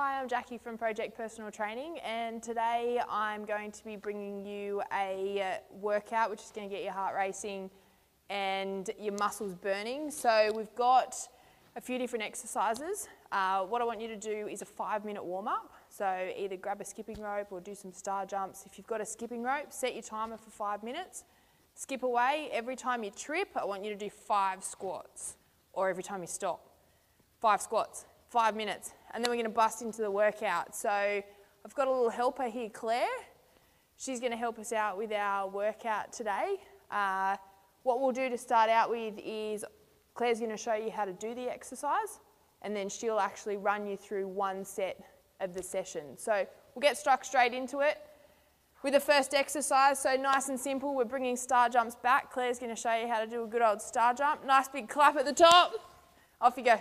Hi, I'm Jackie from Project Personal Training, and today I'm going to be bringing you a workout which is going to get your heart racing and your muscles burning. So we've got a few different exercises. What I want you to do is a 5-minute warm-up. So either grab a skipping rope or do some star jumps. If you've got a skipping rope, set your timer for 5 minutes. Skip away. Every time you trip, I want you to do 5 squats, or every time you stop. 5 squats, 5 minutes, and then we're going to bust into the workout. So I've got a little helper here, Claire. She's going to help us out with our workout today. What we'll do to start out with is Claire's going to show you how to do the exercise, and then she'll actually run you through one set of the session. So we'll get stuck straight into it with the first exercise. So nice and simple, we're bringing star jumps back. Claire's going to show you how to do a good old star jump. Nice big clap at the top. Off you go.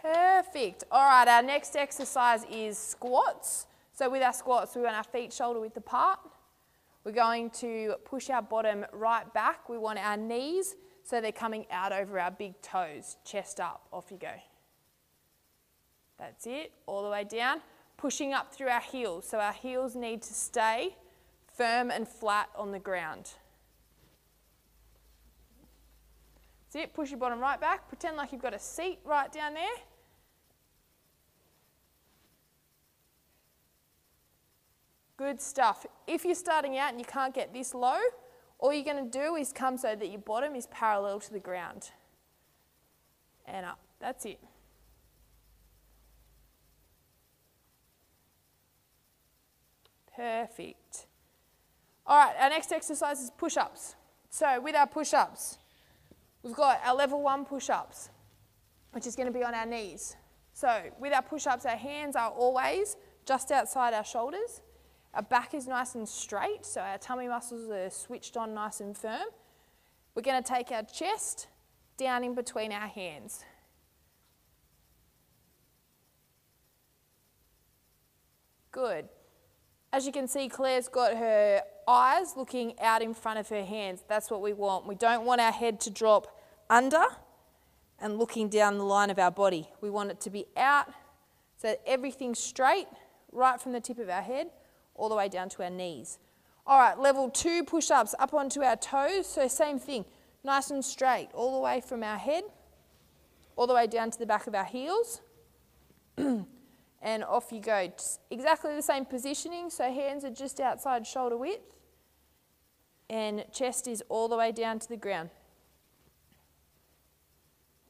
Perfect. All right, our next exercise is squats. So with our squats, we want our feet shoulder width apart. We're going to push our bottom right back. We want our knees so they're coming out over our big toes, chest up. Off you go. That's it, all the way down. Pushing up through our heels. So our heels need to stay firm and flat on the ground. That's it, push your bottom right back. Pretend like you've got a seat right down there. Good stuff. If you're starting out and you can't get this low, all you're going to do is come so that your bottom is parallel to the ground. And up. That's it. Perfect. All right, our next exercise is push-ups. So with our push-ups, we've got our level 1 push-ups, which is going to be on our knees. So with our push-ups, our hands are always just outside our shoulders. Our back is nice and straight, so our tummy muscles are switched on nice and firm. We're going to take our chest down in between our hands. Good. As you can see, Claire's got her eyes looking out in front of her hands. That's what we want. We don't want our head to drop under and looking down the line of our body. We want it to be out so that everything's straight, right from the tip of our head all the way down to our knees. All right, level 2 push-ups up onto our toes. So same thing, nice and straight, all the way from our head, all the way down to the back of our heels. And off you go. Just exactly the same positioning, so hands are just outside shoulder width and chest is all the way down to the ground.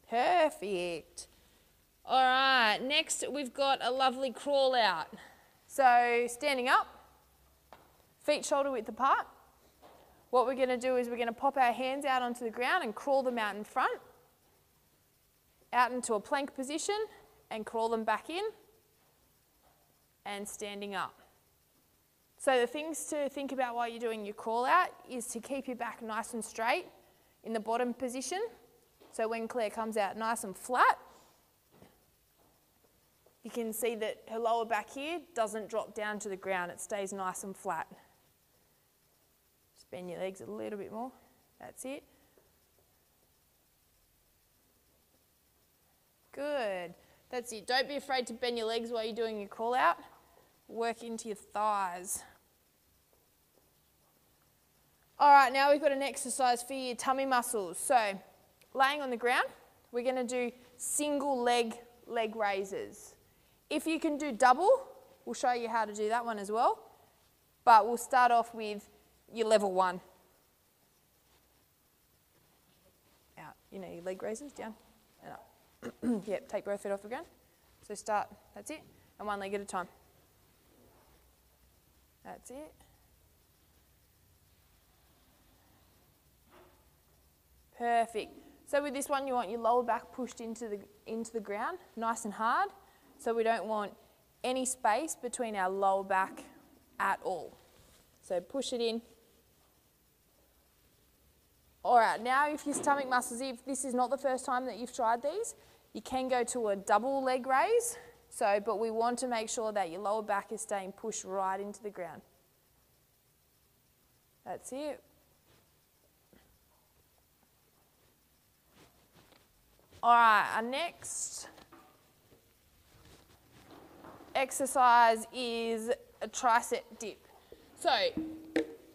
Perfect. All right, next we've got a lovely crawl out. So standing up, feet shoulder width apart. What we're going to do is we're going to pop our hands out onto the ground and crawl them out in front, out into a plank position and crawl them back in. And standing up. So the things to think about while you're doing your crawl out is to keep your back nice and straight in the bottom position. So when Claire comes out nice and flat, you can see that her lower back here doesn't drop down to the ground. It stays nice and flat. Just bend your legs a little bit more. That's it. Good. That's it. Don't be afraid to bend your legs while you're doing your crawl out. Work into your thighs. All right, now we've got an exercise for your tummy muscles. So, laying on the ground, we're going to do single leg raises. If you can do double, we'll show you how to do that one as well. But we'll start off with your level 1. Out. You know, your leg raises, down and up. Yep, take both feet off the ground. So start, that's it, and one leg at a time. That's it. Perfect. So with this one, you want your lower back pushed into the ground, nice and hard. So we don't want any space between our lower back at all. So push it in. All right, now if your stomach muscles, if this is not the first time that you've tried these, you can go to a double leg raise. So, but we want to make sure that your lower back is staying pushed right into the ground. That's it. All right, our next exercise is a tricep dip. So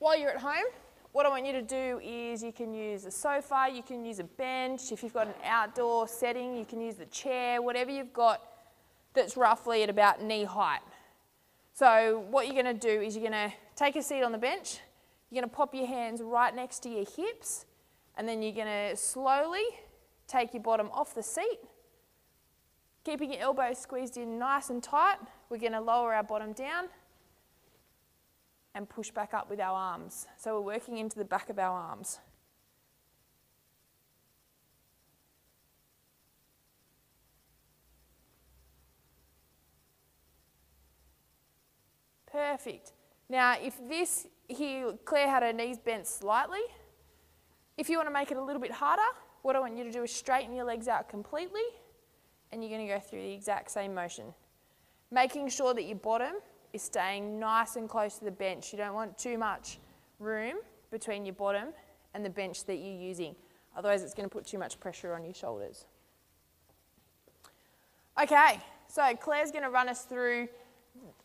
while you're at home, what I want you to do is you can use a sofa, you can use a bench. If you've got an outdoor setting, you can use the chair, whatever you've got that's roughly at about knee height. So what you're going to do is you're going to take a seat on the bench, you're going to pop your hands right next to your hips, and then you're going to slowly take your bottom off the seat, keeping your elbows squeezed in nice and tight. We're going to lower our bottom down and push back up with our arms. So we're working into the back of our arms. Perfect. Now, if this here, Claire had her knees bent slightly. If you want to make it a little bit harder, what I want you to do is straighten your legs out completely, and you're going to go through the exact same motion. Making sure that your bottom is staying nice and close to the bench. You don't want too much room between your bottom and the bench that you're using. Otherwise, it's going to put too much pressure on your shoulders. Okay, so Claire's going to run us through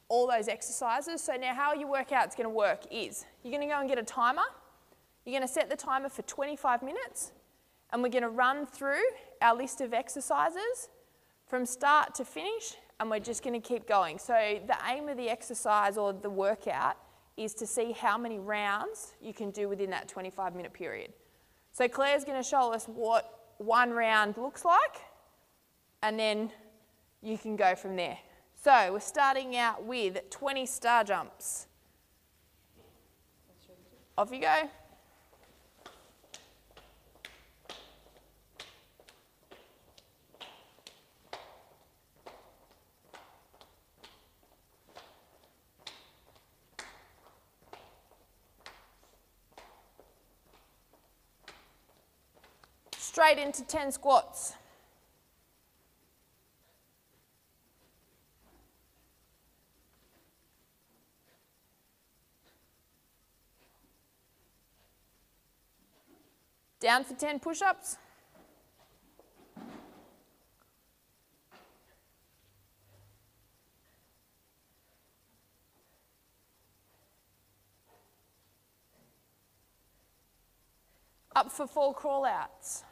all those exercises. So now how your workout's going to work is you're going to go and get a timer. You're going to set the timer for 25 minutes, and we're going to run through our list of exercises from start to finish, and we're just going to keep going. So the aim of the exercise or the workout is to see how many rounds you can do within that 25-minute period. So Claire's going to show us what one round looks like, and then you can go from there. So we're starting out with 20 star jumps. Off you go. Straight into 10 squats. Down for 10 push-ups. Up for 4 crawl-outs.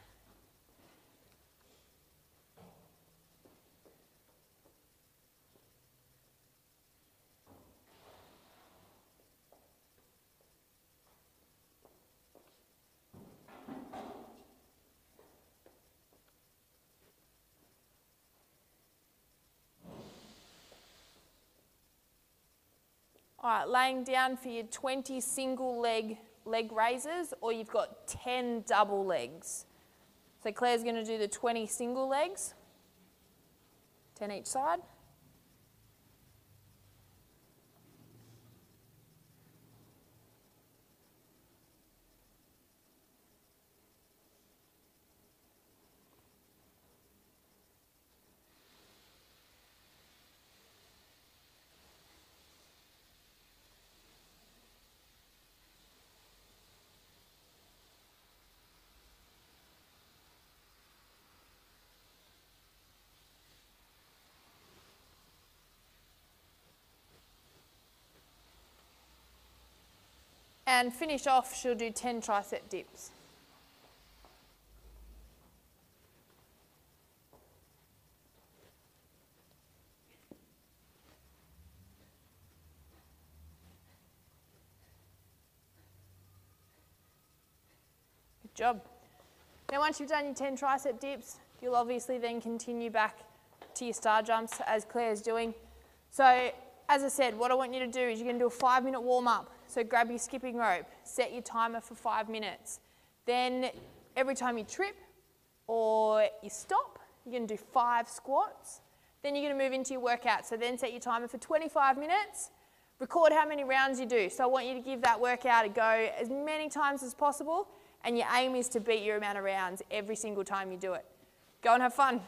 All right, laying down for your 20 single leg raises, or you've got 10 double legs. So Claire's going to do the 20 single legs, 10 each side. And finish off, she'll do 10 tricep dips. Good job. Now once you've done your 10 tricep dips, you'll obviously then continue back to your star jumps as Claire's doing. So as I said, what I want you to do is you're going to do a 5-minute warm-up. So grab your skipping rope, set your timer for 5 minutes. Then every time you trip or you stop, you're going to do 5 squats. Then you're going to move into your workout. So then set your timer for 25 minutes. Record how many rounds you do. So I want you to give that workout a go as many times as possible, and your aim is to beat your amount of rounds every single time you do it. Go and have fun.